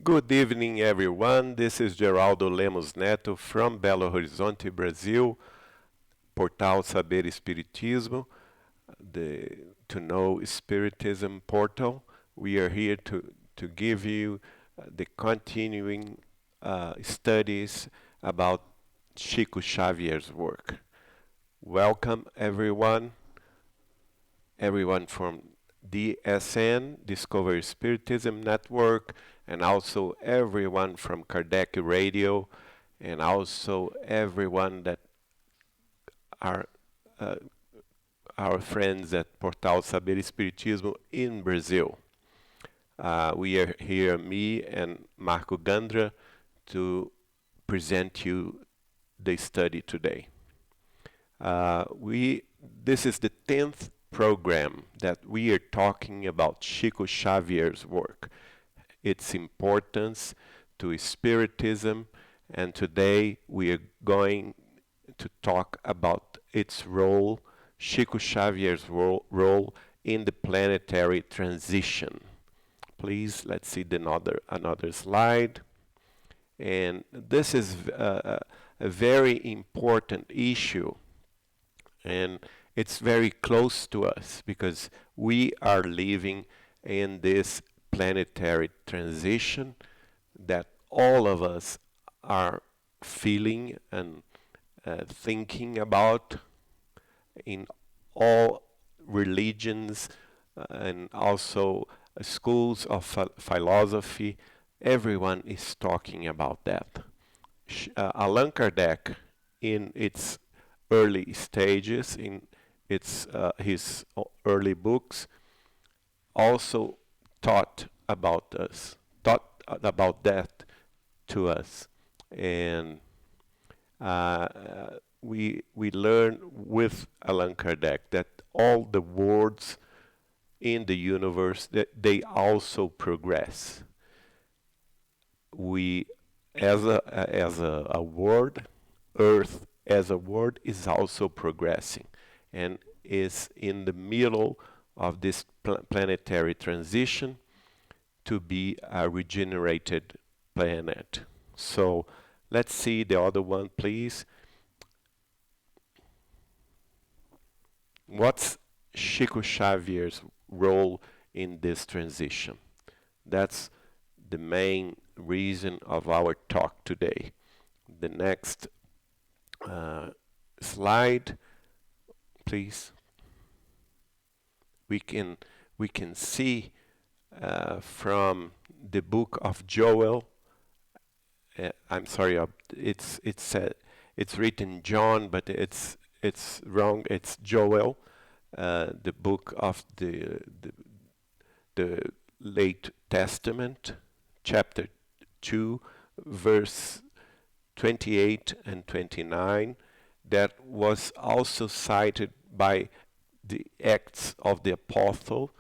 Good evening, everyone. This is Geraldo Lemos Neto from Belo Horizonte, Brazil, Portal Saber Espiritismo, the To Know Spiritism portal. We are here to give you the continuing studies about Chico Xavier's work. Welcome, everyone from DSN, Discover Spiritism Network, and also everyone from Kardec Radio, and also everyone that are uh, our friends at Portal Saber Espiritismo in Brazil. We are here, me and Marco Gandra, to present you the study today. This is the 10th program that we are talking about Chico Xavier's work, its importance to Spiritism, and today we are going to talk about its role, Chico Xavier's role in the planetary transition. Please, let's see another slide. And this is a very important issue, and it's very close to us because we are living in this planetary transition that all of us are feeling and thinking about in all religions and also schools of philosophy. Everyone is talking about that. Allan Kardec, in its early stages, in his early books, also taught about that to us, and uh, we learn with Allan Kardec that all the worlds in the universe that they also progress. We, as a world, Earth as a world is also progressing, and is in the middle of this planetary transition to be a regenerated planet. So let's see the other one, please. What's Chico Xavier's role in this transition? That's the main reason of our talk today. The next slide, please. We can see from the book of Joel. I'm sorry, it's written John, but it's wrong. It's Joel, the book of the late Testament, chapter 2, verse 28 and 29, that was also cited by the Acts of the Apostle,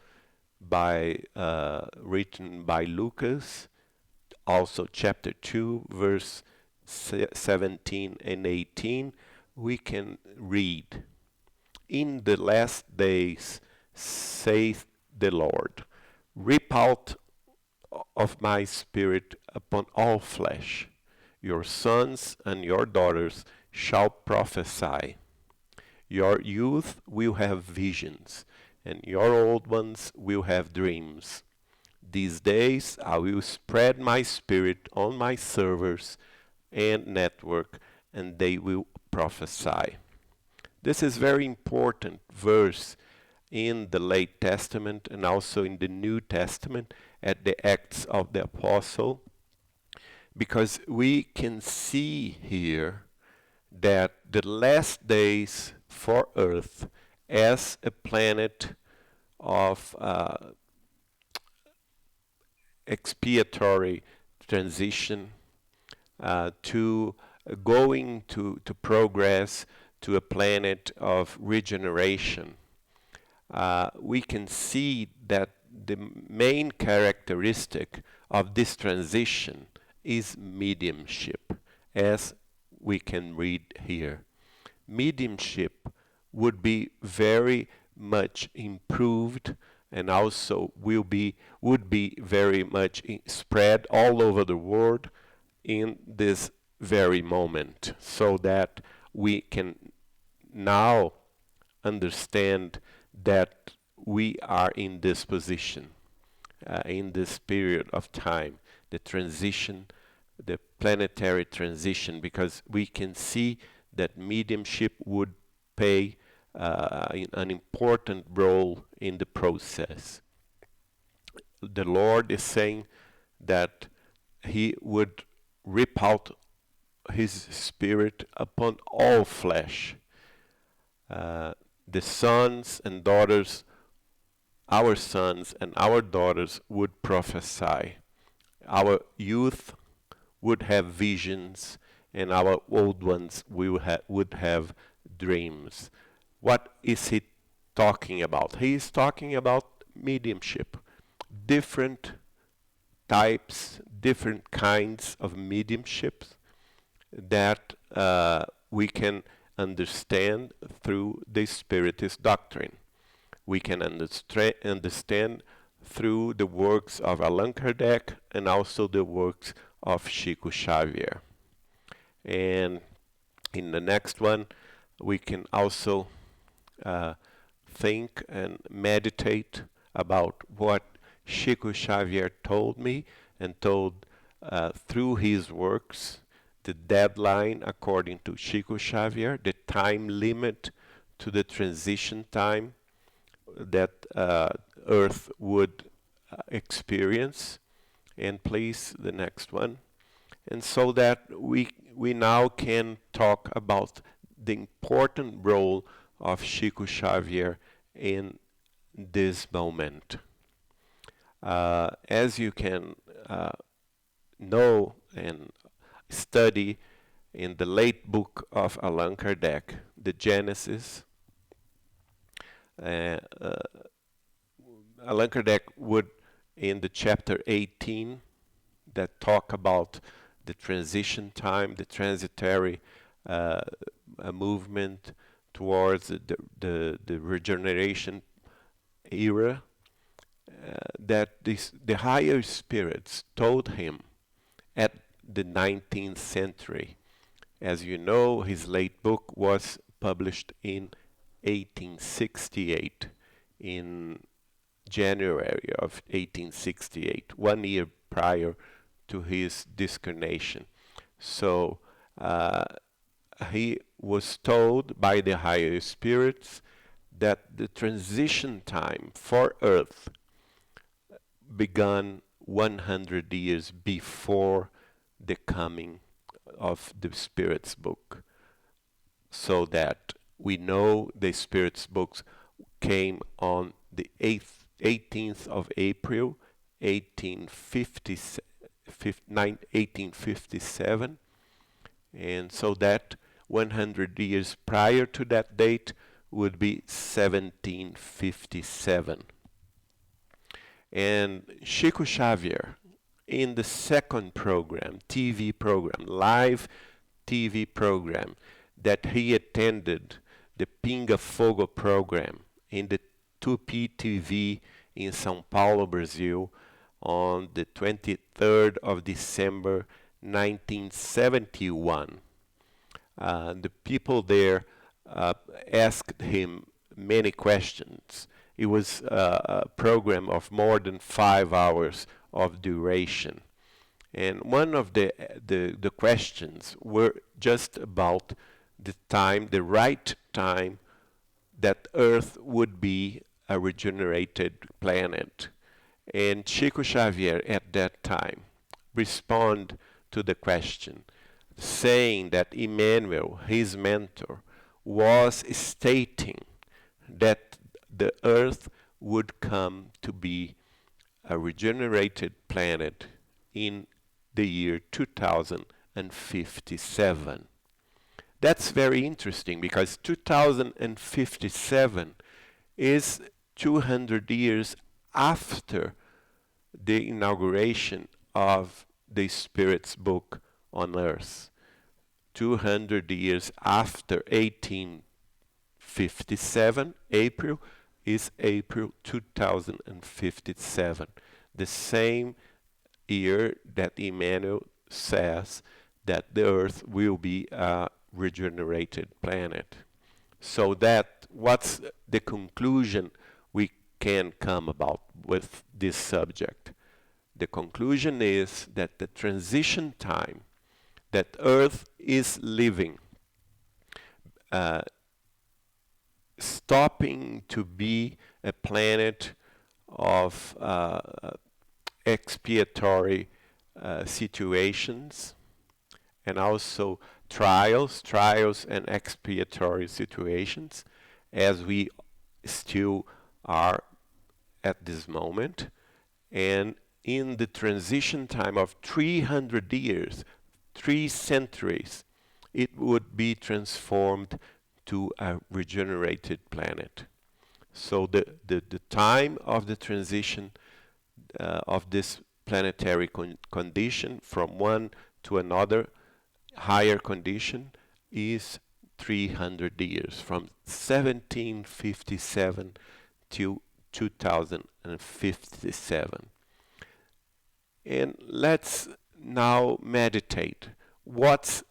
written by Lucas, also chapter 2, verse 17 and 18. We can read, "In the last days, saith the Lord, reap out of my spirit upon all flesh. Your sons and your daughters shall prophesy. Your youth will have visions, and your old ones will have dreams. These days I will spread my spirit on my servers and network, and they will prophesy." This is very important verse in the late Testament and also in the New Testament at the Acts of the Apostle, because we can see here that the last days for Earth as a planet of expiatory transition to going to progress to a planet of regeneration. We can see that the main characteristic of this transition is mediumship, as we can read here. Mediumship would be very much improved and also would be very much spread all over the world in this very moment, so that we can now understand that we are in this position, in this period of time, the transition, the planetary transition, because we can see that mediumship would play an important role in the process. The Lord is saying that He would rip out His Spirit upon all flesh. The sons and daughters, our sons and our daughters would prophesy. Our youth would have visions, and our old ones would have dreams. What is he talking about? He is talking about mediumship. Different types, different kinds of mediumships that we can understand through the Spiritist doctrine. We can understand through the works of Allan Kardec and also the works of Chico Xavier. And in the next one, we can also think and meditate about what Chico Xavier told me and told through his works, the deadline according to Chico Xavier, the time limit to the transition time that Earth would experience. And please, the next one. And so that we now can talk about the important role of Chico Xavier in this moment. As you can know and study in the late book of Allan Kardec, the Genesis, Allan Kardec would, in the chapter 18, that talk about the transition time, the transitory movement towards the regeneration era, that the higher spirits told him at the 19th century. As you know, his late book was published in 1868, in January of 1868, 1 year prior to his discarnation. So he was told by the higher spirits that the transition time for Earth began 100 years before the coming of the Spirit's book. So that we know the Spirit's books came on the 18th of April, 1857, and so that 100 years prior to that date would be 1757. And Chico Xavier, in the second program, TV program, live TV program, that he attended, the Pinga Fogo program, in the Tupi TV in São Paulo, Brazil, on the 23rd of December 1971. The people there asked him many questions. It was a program of more than 5 hours of duration. And one of the questions were just about the time, the right time that Earth would be a regenerated planet. And Chico Xavier at that time responded to the question, saying that Emmanuel, his mentor, was stating that the Earth would come to be a regenerated planet in the year 2057. That's very interesting because 2057 is 200 years after the inauguration of the Spirit's book on Earth. 200 years after 1857, April, is April 2057, the same year that Emmanuel says that the Earth will be a regenerated planet. So that what's the conclusion we can come about with this subject? The conclusion is that the transition time that Earth is living, uh, stopping to be a planet of expiatory situations, and also trials and expiatory situations, as we still are at this moment. And in the transition time of 300 years, 3 centuries, it would be transformed to a regenerated planet. So the time of the transition of this planetary condition from one to another higher condition is 300 years, from 1757 to 2057. And let's now meditate. What's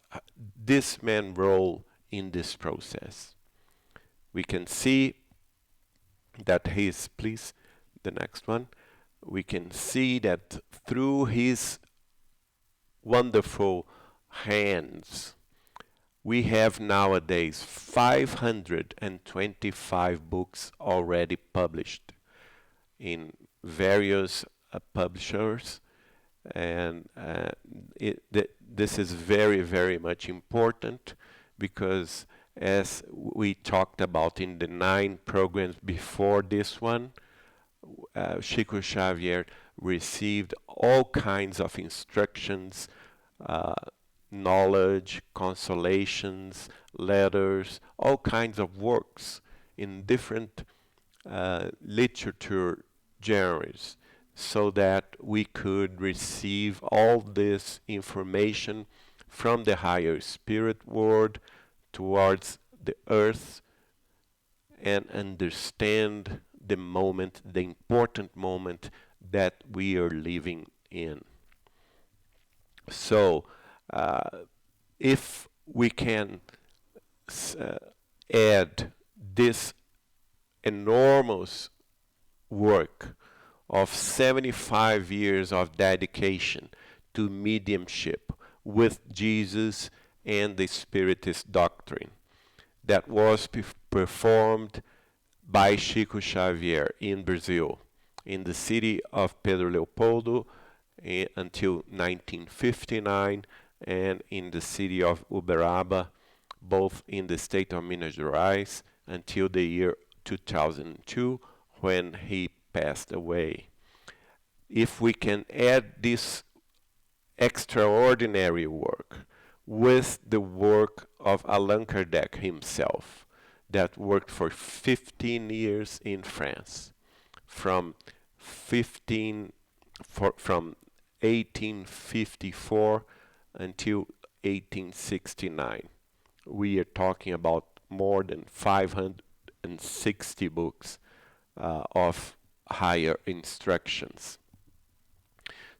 this man's role in this process? We can see that please, the next one. We can see that through his wonderful hands, we have nowadays 525 books already published in various publishers, and this is very, very much important, because as we talked about in the 9 programs before this one, Chico Xavier received all kinds of instructions, knowledge, consolations, letters, all kinds of works in different literature genres, so that we could receive all this information from the higher spirit world towards the earth, and understand the moment, the important moment that we are living in. So, if we can add this enormous work of 75 years of dedication to mediumship with Jesus and the Spiritist doctrine that was performed by Chico Xavier in Brazil, in the city of Pedro Leopoldo until 1959, and in the city of Uberaba, both in the state of Minas Gerais, until the year 2002, when he passed away. If we can add this extraordinary work with the work of Allan Kardec himself, that worked for 15 years in France, from 1854 until 1869. We are talking about more than 560 books of higher instructions.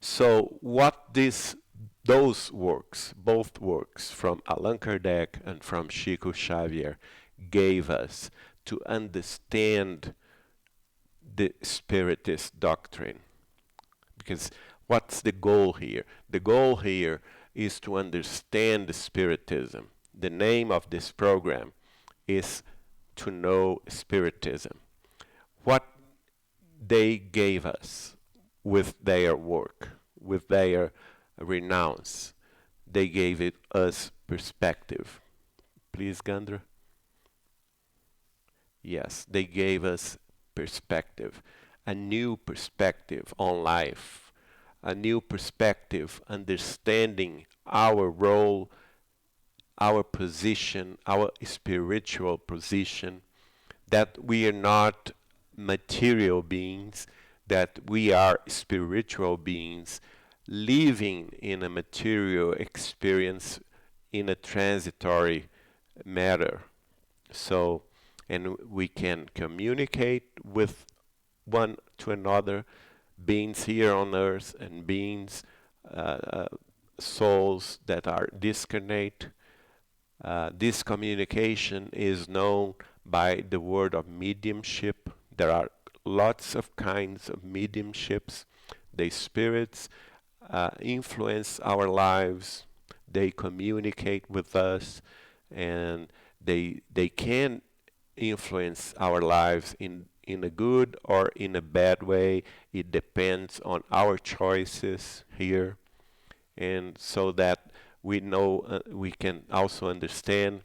So what those works, both works from Allan Kardec and from Chico Xavier, gave us to understand the Spiritist doctrine. Because what's the goal here? The goal here is to understand the Spiritism. The name of this program is To Know Spiritism. What they gave us with their work, with their renounce, they gave us perspective. Please, Gandra. Yes, they gave us perspective, a new perspective on life, a new perspective understanding our role, our position, our spiritual position, that we are not material beings, that we are spiritual beings living in a material experience in a transitory matter. So, and we can communicate with one to another, beings here on earth and beings, uh, uh, souls that are discarnate. This communication is known by the word of mediumship. There are lots of kinds of mediumships. The spirits influence our lives. They communicate with us, and they can influence our lives in a good or in a bad way. It depends on our choices here, and so that we know, we can also understand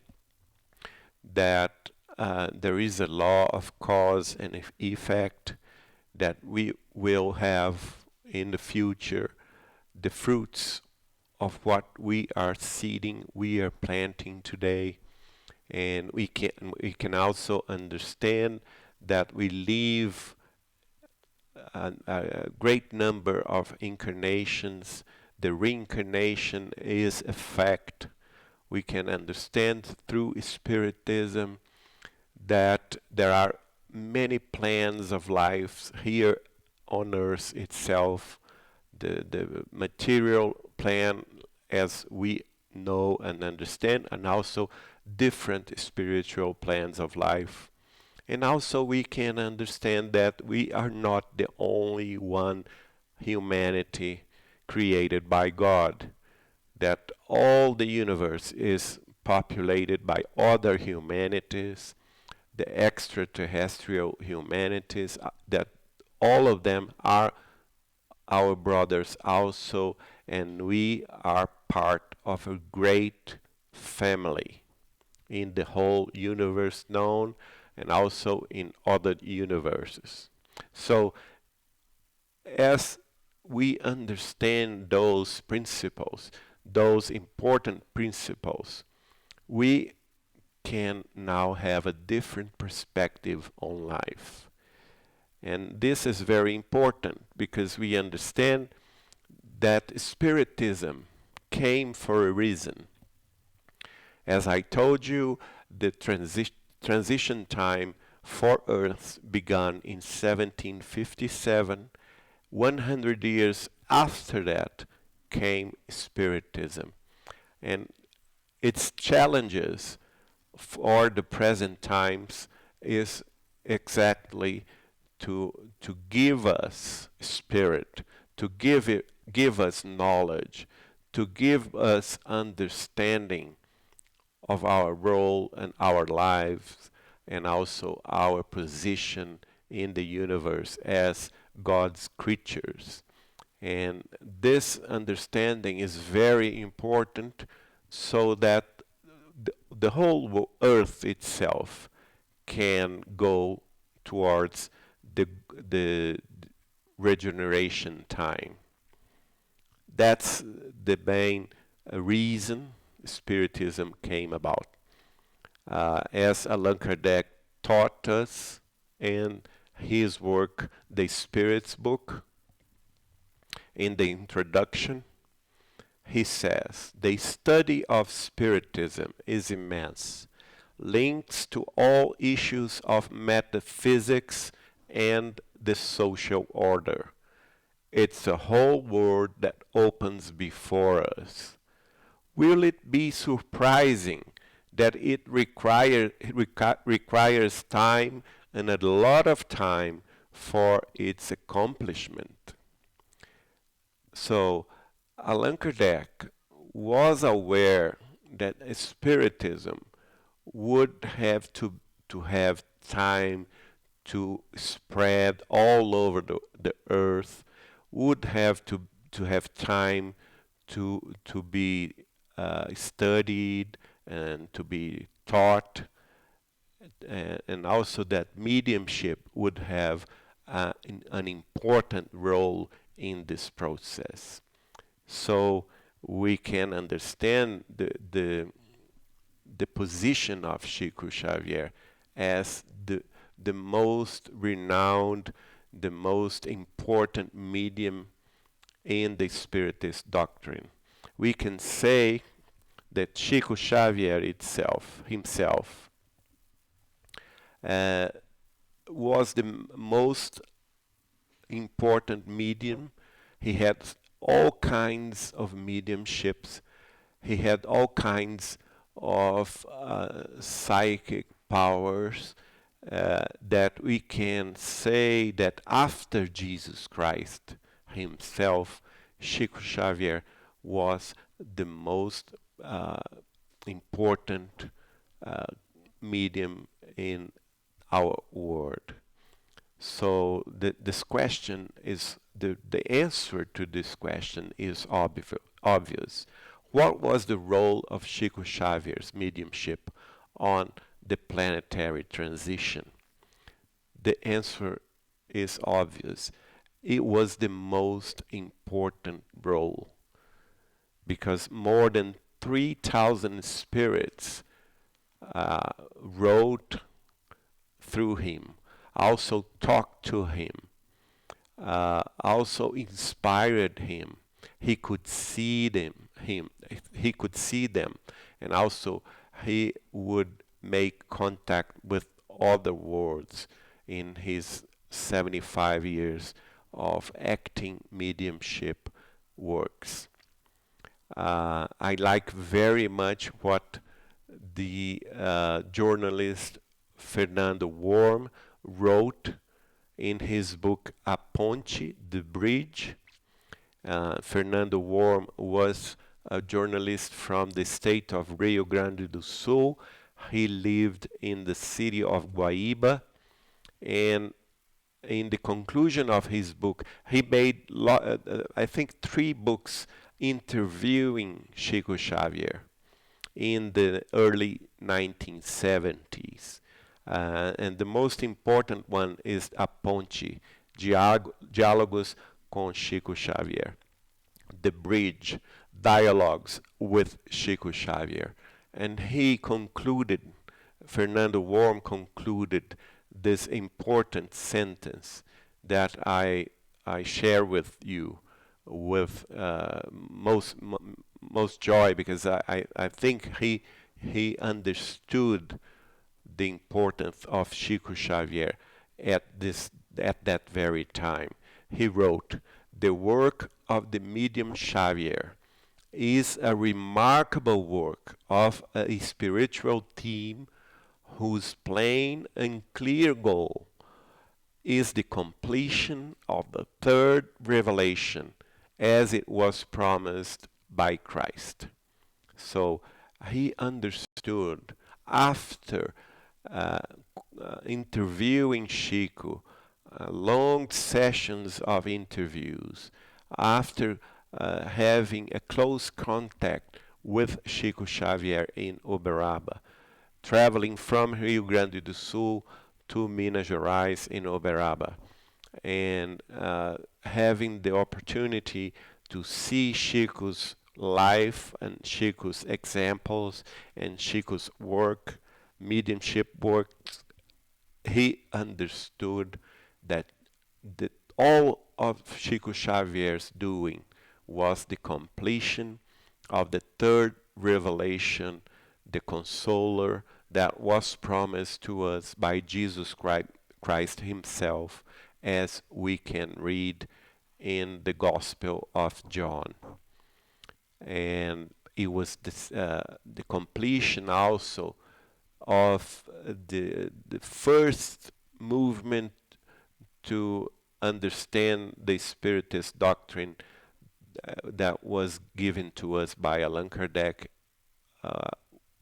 that there is a law of cause and effect, that we will have in the future the fruits of what we are seeding, we are planting today. And we can also understand that we live a great number of incarnations. The reincarnation is a fact. We can understand through Spiritism that there are many plans of life here on earth itself. The material plan, as we know and understand, and also different spiritual plans of life. And also we can understand that we are not the only one humanity created by God, that all the universe is populated by other humanities, the extraterrestrial humanities, that all of them are our brothers also, and we are part of a great family in the whole universe known, and also in other universes. So as we understand those principles, those important principles, we can now have a different perspective on life. And this is very important because we understand that Spiritism came for a reason. As I told you, the transition time for Earth began in 1757. 100 years after that came Spiritism. And its challenges for the present times is exactly to give us spirit, to give us knowledge, to give us understanding of our role and our lives, and also our position in the universe as God's creatures. And this understanding is very important, so that the whole earth itself can go towards the regeneration time. That's the main reason Spiritism came about. As Allan Kardec taught us in his work, The Spirit's Book, in the introduction, he says, the study of Spiritism is immense, links to all issues of metaphysics and the social order. It's a whole world that opens before us. Will it be surprising that it requires time, and a lot of time, for its accomplishment? So Allan Kardec was aware that Spiritism would have to have time to spread all over the earth, would have to have time to be studied and to be taught, and also that mediumship would have an important role in this process. So we can understand the position of Chico Xavier as the most renowned, the most important medium in the Spiritist doctrine. We can say that Chico Xavier himself, uh, was the most important medium. He had all kinds of mediumships. He had all kinds of psychic powers that we can say that after Jesus Christ himself, Chico Xavier was the most uh, important uh, medium in our world. So this question is the answer to this question is obvious. What was the role of Chico Xavier's mediumship on the planetary transition? The answer is obvious. It was the most important role because more than 3,000 spirits wrote through him, also talked to him, also inspired him. He could see he could see them, and also he would make contact with other worlds in his 75 years of acting mediumship works. I like very much what the journalist Fernando Worm wrote in his book A Ponte, The Bridge. Fernando Worm was a journalist from the state of Rio Grande do Sul. He lived in the city of Guaíba, and in the conclusion of his book, he made, I think, 3 books interviewing Chico Xavier in the early 1970s. And the most important one is A Ponte, Diálogos com Chico Xavier, The Bridge, Dialogues with Chico Xavier. And he concluded, Fernando Worm concluded this important sentence that I share with you with most joy, because I think he understood the importance of Chico Xavier at that very time. He wrote, "The work of the medium Xavier is a remarkable work of a spiritual team whose plain and clear goal is the completion of the third revelation as it was promised by Christ." So he understood after uh, interviewing Chico, long sessions of interviews, after having a close contact with Chico Xavier in Uberaba, traveling from Rio Grande do Sul to Minas Gerais in Uberaba, and having the opportunity to see Chico's life and Chico's examples and Chico's work, mediumship work, he understood that all of Chico Xavier's doing was the completion of the third revelation, the consoler that was promised to us by Jesus Christ himself, as we can read in the Gospel of John. And it was the completion also of the first movement to understand the Spiritist doctrine that was given to us by Allan Kardec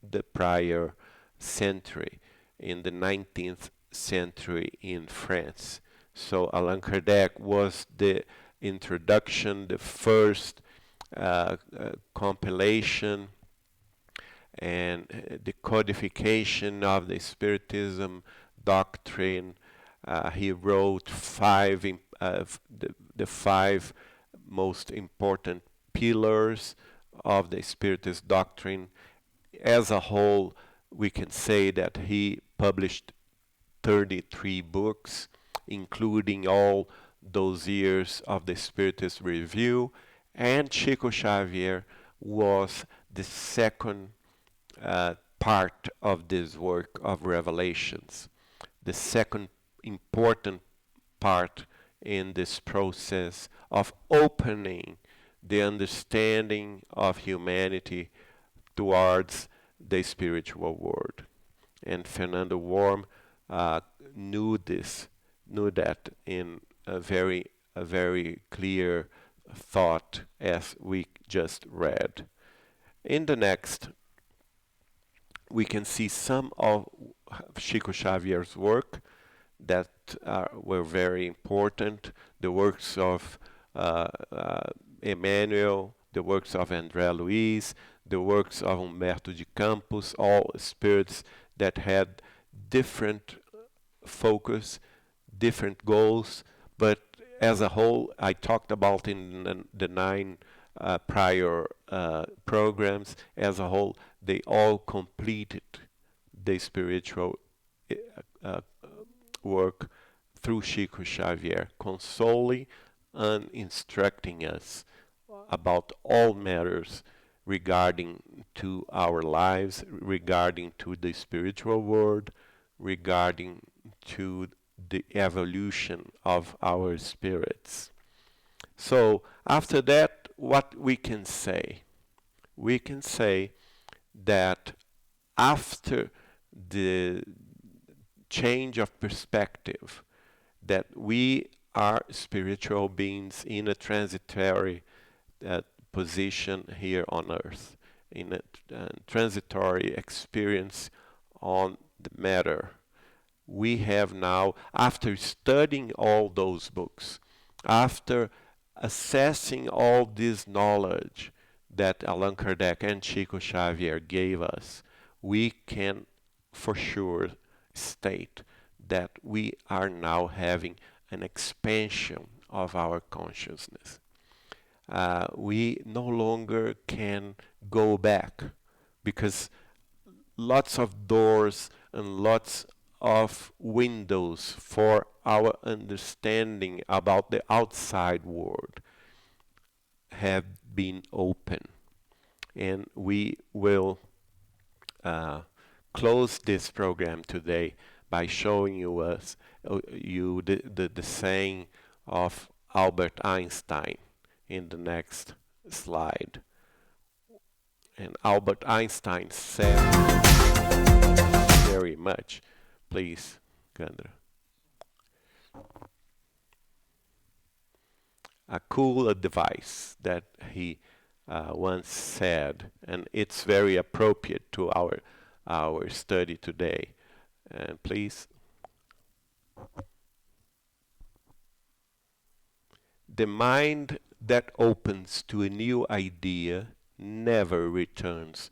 the prior century, in the 19th century in France. So Allan Kardec was the introduction, the first compilation and the codification of the Spiritism doctrine. He wrote the 5 most important pillars of the Spiritist doctrine. As a whole, we can say that he published 33 books, including all those years of the Spiritist Review, and Chico Xavier was the second part of this work of revelations. The second important part in this process of opening the understanding of humanity towards the spiritual world. And Fernando Worm uh, knew this, knew that in a very clear thought as we just read. In the next, we can see some of Chico Xavier's work that were very important. The works of Emmanuel, the works of André Luiz, the works of Humberto de Campos, all spirits that had different focus, different goals, but as a whole, I talked about in the nine prior programs, as a whole, they all completed the spiritual uh, uh, work through Chico Xavier, consoling and instructing us about all matters regarding to our lives, regarding to the spiritual world, regarding to the evolution of our spirits. So after that, what we can say? We can say that after the change of perspective, that we are spiritual beings in a transitory position here on earth, in a transitory experience on the matter. We have now, after studying all those books, after assessing all this knowledge that Allan Kardec and Chico Xavier gave us, we can for sure state that we are now having an expansion of our consciousness. We no longer can go back because lots of doors and lots of windows for our understanding about the outside world have been open. And we will close this program today by showing you the saying of Albert Einstein in the next slide. And Albert Einstein said very much. Please, Gandra. A cool device that he once said, and it's very appropriate to our study today. And please. The mind that opens to a new idea never returns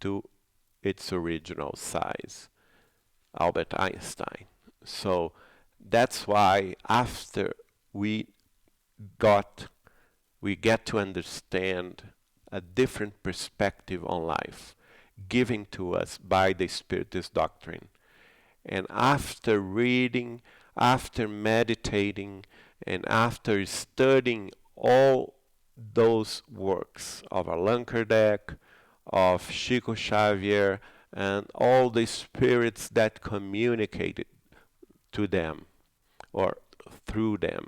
to its original size. Albert Einstein. So that's why after we get to understand a different perspective on life given to us by the Spiritist doctrine. And after reading, after meditating, and after studying all those works of Allan Kardec, of Chico Xavier, and all the spirits that communicated to them or through them,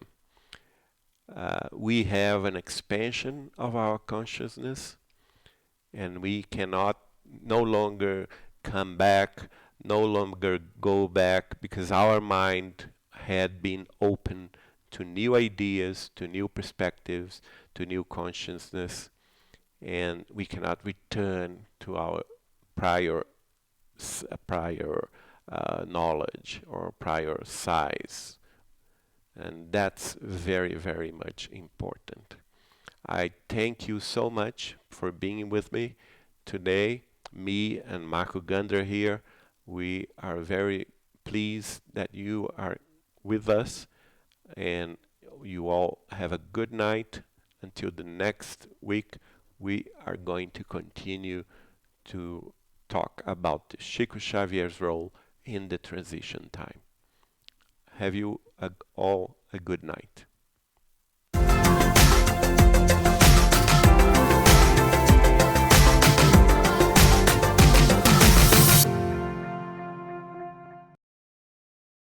we have an expansion of our consciousness, and we cannot no longer come back, no longer go back, because our mind had been open to new ideas, to new perspectives, to new consciousness, and we cannot return to our prior knowledge or prior size. And that's very, very much important. I thank you so much for being with me today. Me and Marco Gander here, we are very pleased that you are with us, and you all have a good night. Until the next week, we are going to continue to talk about Chico Xavier's role in the transition time. Have you all a good night.